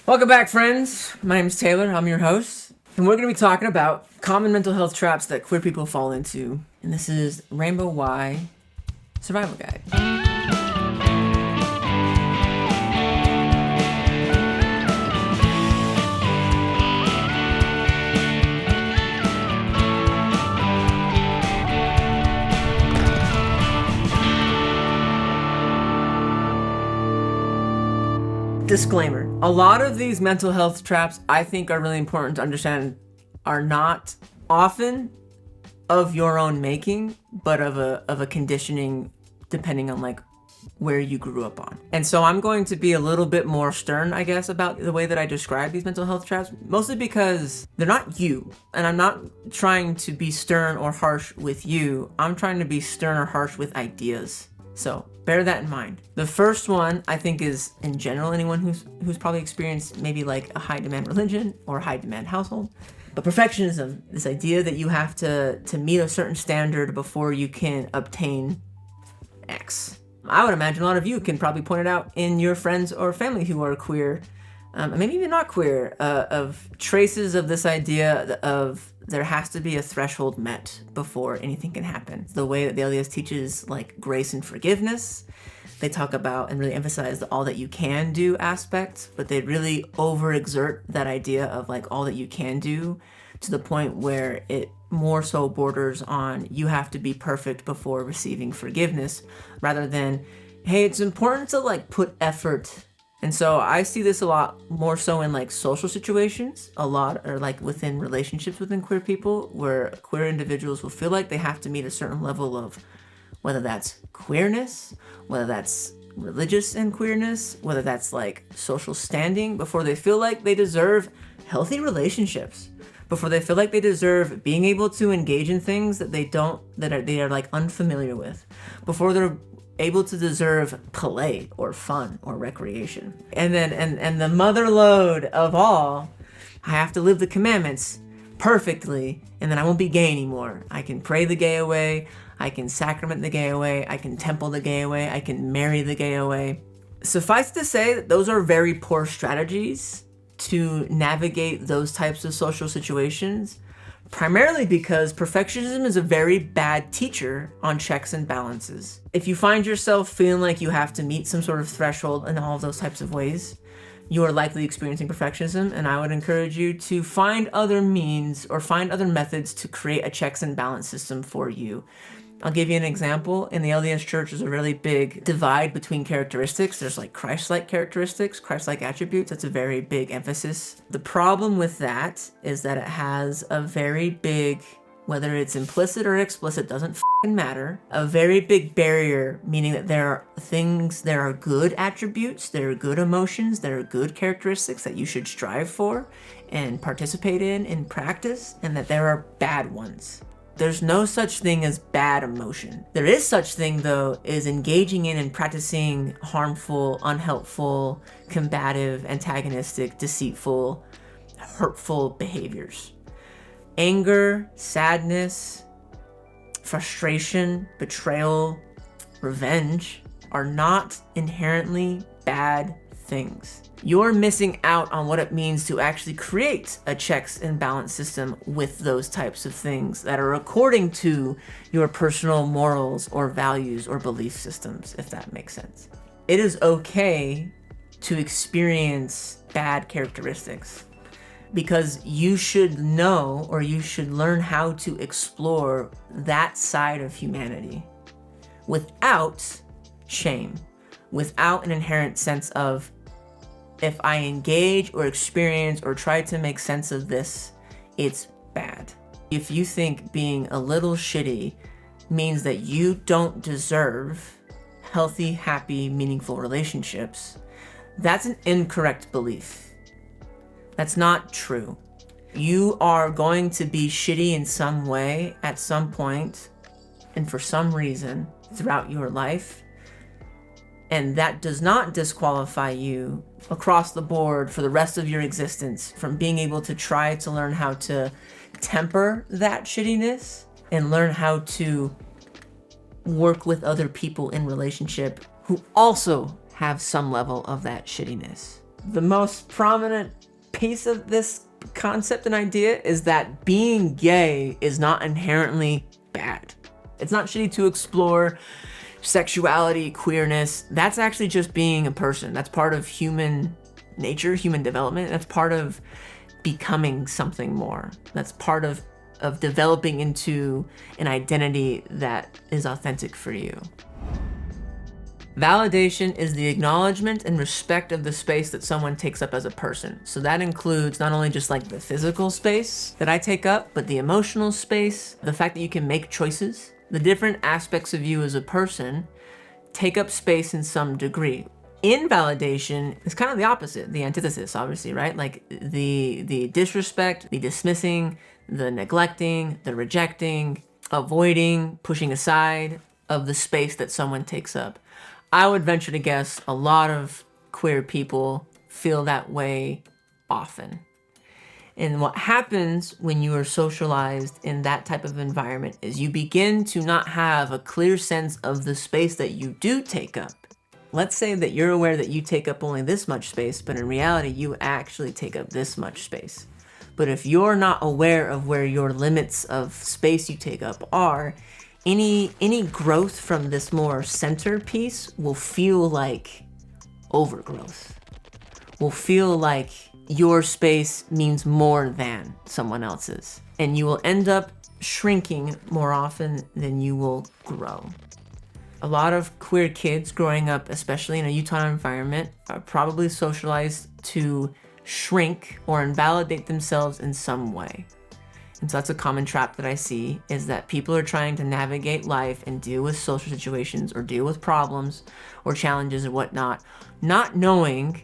Welcome back, friends. My name is Taylor. I'm your host. And we're going to be talking about common mental health traps that queer people fall into. And this is Rainbow Y Survival Guide. Disclaimer. A lot of these mental health traps I think are really important to understand are not often of your own making, but of a conditioning depending on like where you grew up on. And so I'm going to be a little bit more stern, I guess, about the way that I describe these mental health traps, mostly because they're not you. And I'm not trying to be stern or harsh with you. I'm trying to be stern or harsh with ideas. So bear that in mind. The first one I think is, in general, anyone who's probably experienced maybe like a high demand religion or a high demand household. But perfectionism, this idea that you have to meet a certain standard before you can obtain X. I would imagine a lot of you can probably point it out in your friends or family who are queer, maybe even not queer, of traces of this idea of there has to be a threshold met before anything can happen. The way that the LDS teaches like grace and forgiveness, they talk about and really emphasize the all that you can do aspect, but they really overexert that idea of like all that you can do to the point where it more so borders on you have to be perfect before receiving forgiveness, rather than, hey, it's important to like put effort. And so I see this a lot more so in like social situations, a lot, or like within relationships within queer people, where queer individuals will feel like they have to meet a certain level of, whether that's queerness, whether that's religious and queerness, whether that's like social standing, before they feel like they deserve healthy relationships, before they feel like they deserve being able to engage in things that they are like unfamiliar with, before they're able to deserve play or fun or recreation. And then and the mother lode of all, I have to live the commandments perfectly, and then I won't be gay anymore. I can pray the gay away, I can sacrament the gay away, I can temple the gay away, I can marry the gay away. Suffice to say that those are very poor strategies to navigate those types of social situations, primarily because perfectionism is a very bad teacher on checks and balances. If you find yourself feeling like you have to meet some sort of threshold in all of those types of ways, you are likely experiencing perfectionism, and I would encourage you to find other means or find other methods to create a checks and balance system for you. I'll give you an example. In the LDS Church, there's a really big divide between characteristics. There's like Christ-like characteristics, Christ-like attributes. That's a very big emphasis. The problem with that is that it has a very big, whether it's implicit or explicit, doesn't matter, a very big barrier, meaning that there are good attributes, there are good emotions, there are good characteristics that you should strive for and participate in practice, and that there are bad ones. There's no such thing as bad emotion. There is such thing, though, is engaging in and practicing harmful, unhelpful, combative, antagonistic, deceitful, hurtful behaviors. Anger, sadness, frustration, betrayal, revenge are not inherently bad things. You're missing out on what it means to actually create a checks and balance system with those types of things that are according to your personal morals or values or belief systems, if that makes sense. It is okay to experience bad characteristics, because you should know, or you should learn how to explore that side of humanity without shame, without an inherent sense of, if I engage or experience or try to make sense of this, it's bad. If you think being a little shitty means that you don't deserve healthy, happy, meaningful relationships, that's an incorrect belief. That's not true. You are going to be shitty in some way at some point and for some reason throughout your life. And that does not disqualify you across the board for the rest of your existence from being able to try to learn how to temper that shittiness and learn how to work with other people in relationship who also have some level of that shittiness. The most prominent piece of this concept and idea is that being gay is not inherently bad. It's not shitty to explore sexuality, queerness. That's actually just being a person. That's part of human nature, human development. That's part of becoming something more. That's part of developing into an identity that is authentic for you. Validation is the acknowledgement and respect of the space that someone takes up as a person. So that includes not only just like the physical space that I take up, but the emotional space, the fact that you can make choices. The different aspects of you as a person take up space in some degree. Invalidation is kind of the opposite, the antithesis, obviously, right? Like the disrespect, the dismissing, the neglecting, the rejecting, avoiding, pushing aside of the space that someone takes up. I would venture to guess a lot of queer people feel that way often. And what happens when you are socialized in that type of environment is you begin to not have a clear sense of the space that you do take up. Let's say that you're aware that you take up only this much space, but in reality, you actually take up this much space. But if you're not aware of where your limits of space you take up are, any growth from this more center piece will feel like overgrowth. Will feel like your space means more than someone else's. And you will end up shrinking more often than you will grow. A lot of queer kids growing up, especially in a Utah environment, are probably socialized to shrink or invalidate themselves in some way. And so that's a common trap that I see, is that people are trying to navigate life and deal with social situations or deal with problems or challenges or whatnot, not knowing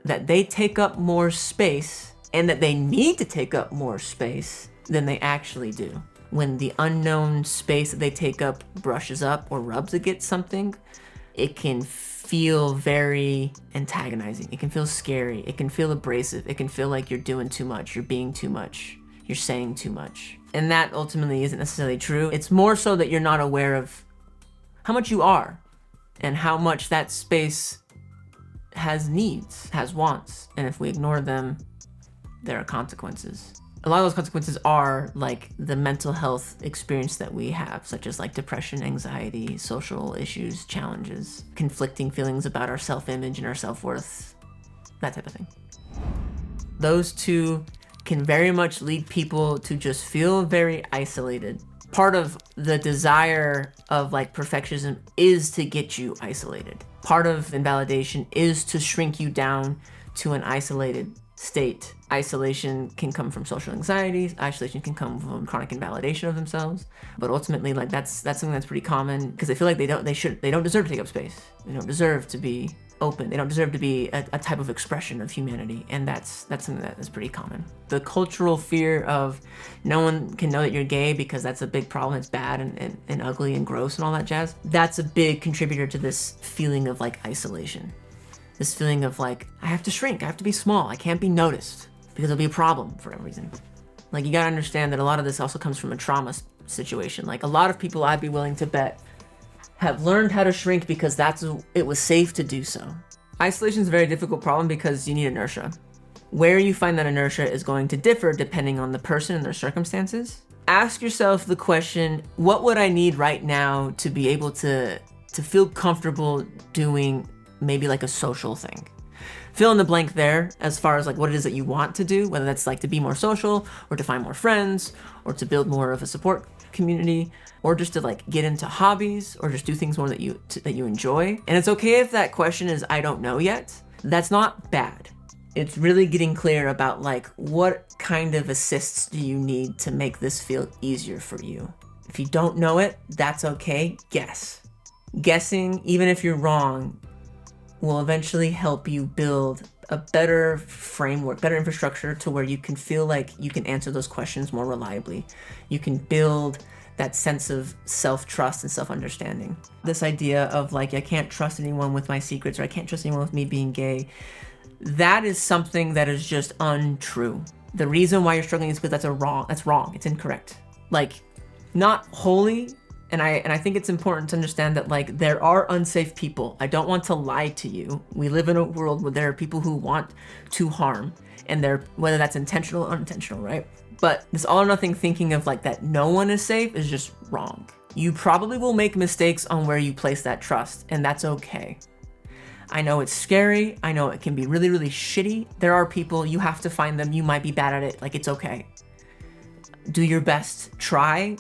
that they take up more space and that they need to take up more space than they actually do. When the unknown space that they take up brushes up or rubs against something, it can feel very antagonizing. It can feel scary. It can feel abrasive. It can feel like you're doing too much. You're being too much. You're saying too much. And that ultimately isn't necessarily true. It's more so that you're not aware of how much you are and how much that space has needs, has wants. And if we ignore them, there are consequences. A lot of those consequences are like the mental health experience that we have, such as like depression, anxiety, social issues, challenges, conflicting feelings about our self-image and our self-worth, that type of thing. Those two can very much lead people to just feel very isolated. Part of the desire of like perfectionism is to get you isolated. Part of invalidation is to shrink you down to an isolated state. Isolation can come from social anxieties. Isolation can come from chronic invalidation of themselves. But ultimately, like that's something that's pretty common because they feel like they don't deserve to take up space. They don't deserve to be open. They don't deserve to be a type of expression of humanity, and that's something that is pretty common. The cultural fear of no one can know that you're gay because that's a big problem. It's bad and ugly and gross and all that jazz. That's a big contributor to this feeling of like isolation. This feeling of like, I have to shrink, I have to be small, I can't be noticed because it'll be a problem for some reason. Like you gotta understand that a lot of this also comes from a trauma situation. Like a lot of people, I'd be willing to bet, have learned how to shrink because it was safe to do so. Isolation is a very difficult problem because you need inertia. Where you find that inertia is going to differ depending on the person and their circumstances. Ask yourself the question, what would I need right now to be able to feel comfortable doing maybe like a social thing? Fill in the blank there as far as like what it is that you want to do, whether that's like to be more social or to find more friends or to build more of a support community or just to like get into hobbies or just do things more that you enjoy. And it's okay if that question is I don't know yet. That's not bad. It's really getting clear about like what kind of assists do you need to make this feel easier for you. If you don't know it, that's okay. Guess. Guessing, even if you're wrong, will eventually help you build a better framework, better infrastructure to where you can feel like you can answer those questions more reliably. You can build that sense of self-trust and self-understanding. This idea of like, I can't trust anyone with my secrets or I can't trust anyone with me being gay, that is something that is just untrue. The reason why you're struggling is because that's wrong. It's incorrect. Like, not wholly And I think it's important to understand that like there are unsafe people. I don't want to lie to you. We live in a world where there are people who want to harm, and they're, whether that's intentional or unintentional, right? But this all or nothing thinking of like that no one is safe is just wrong. You probably will make mistakes on where you place that trust, and that's okay. I know it's scary. I know it can be really, really shitty. There are people, you have to find them. You might be bad at it. Like, it's okay. Do your best, try.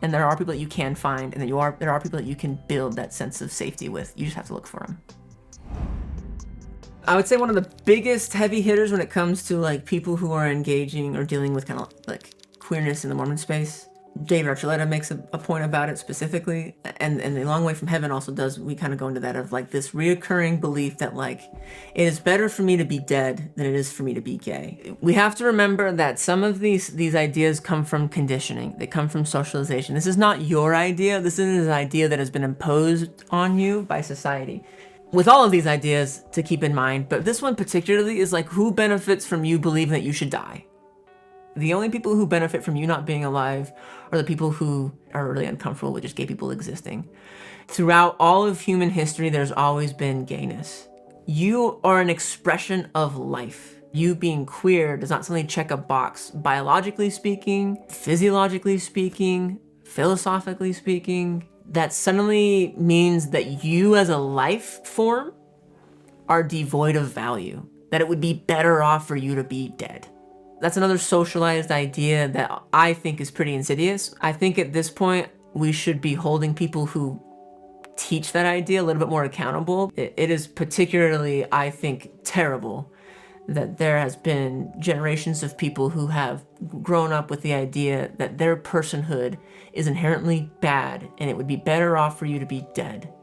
And there are people that you can find, and there are people that you can build that sense of safety with. You just have to look for them. I would say one of the biggest heavy hitters when it comes to like people who are engaging or dealing with kind of like queerness in the Mormon space, David Archuleta makes a point about it specifically, and The Long Way from Heaven also does. We kind of go into that of like this reoccurring belief that like it is better for me to be dead than it is for me to be gay. We have to remember that some of these ideas come from conditioning. They come from socialization. This is not your idea. This is an idea that has been imposed on you by society. With all of these ideas to keep in mind, but this one particularly is like, who benefits from you believing that you should die? The only people who benefit from you not being alive are the people who are really uncomfortable with just gay people existing. Throughout all of human history, there's always been gayness. You are an expression of life. You being queer does not suddenly check a box, biologically speaking, physiologically speaking, philosophically speaking. That suddenly means that you as a life form are devoid of value, that it would be better off for you to be dead. That's another socialized idea that I think is pretty insidious. I think at this point, we should be holding people who teach that idea a little bit more accountable. It is particularly, I think, terrible that there has been generations of people who have grown up with the idea that their personhood is inherently bad and it would be better off for you to be dead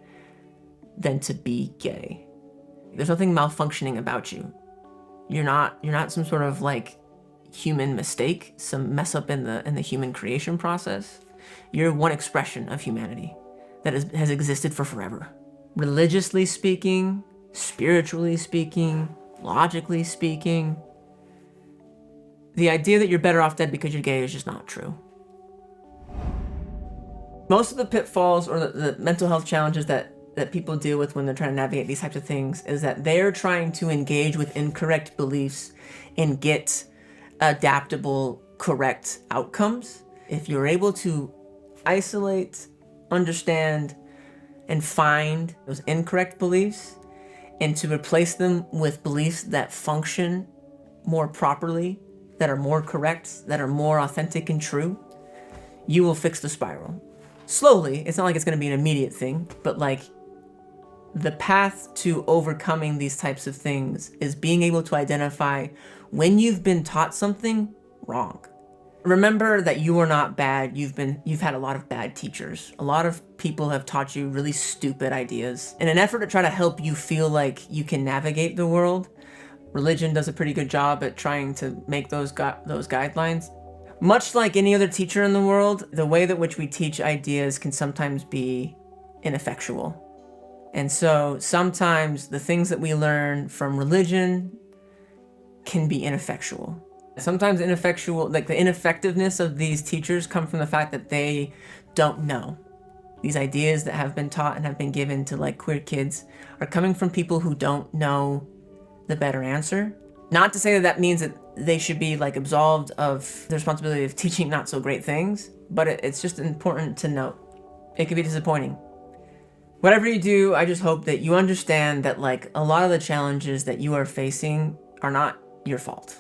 than to be gay. There's nothing malfunctioning about you. You're not some sort of like human mistake, some mess up in the human creation process. You're one expression of humanity that has existed for forever. Religiously speaking, spiritually speaking, logically speaking, the idea that you're better off dead because you're gay is just not true. Most of the pitfalls or the mental health challenges that people deal with when they're trying to navigate these types of things is that they're trying to engage with incorrect beliefs and get adaptable, correct outcomes. If you're able to isolate, understand, and find those incorrect beliefs and to replace them with beliefs that function more properly, that are more correct, that are more authentic and true, you will fix the spiral. Slowly, it's not like it's going to be an immediate thing, but like the path to overcoming these types of things is being able to identify when you've been taught something wrong. Remember that you are not bad. You've had a lot of bad teachers. A lot of people have taught you really stupid ideas. In an effort to try to help you feel like you can navigate the world, religion does a pretty good job at trying to make those guidelines. Much like any other teacher in the world, the way that which we teach ideas can sometimes be ineffectual. And so sometimes the things that we learn from religion can be ineffectual. Sometimes like the ineffectiveness of these teachers come from the fact that they don't know. These ideas that have been taught and have been given to like queer kids are coming from people who don't know the better answer. Not to say that means that they should be like absolved of the responsibility of teaching not so great things, but it's just important to note. It can be disappointing. Whatever you do, I just hope that you understand that like a lot of the challenges that you are facing are not your fault.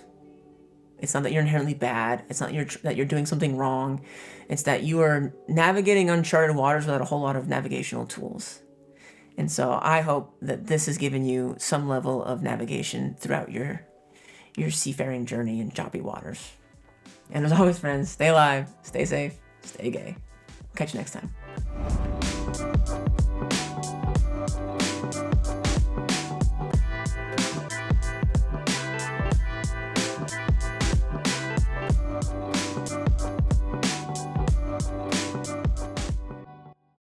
It's not that you're inherently bad. It's not that you're doing something wrong. It's that you are navigating uncharted waters without a whole lot of navigational tools. And so I hope that this has given you some level of navigation throughout your seafaring journey in choppy waters. And as always, friends, stay alive, stay safe, stay gay. Catch you next time.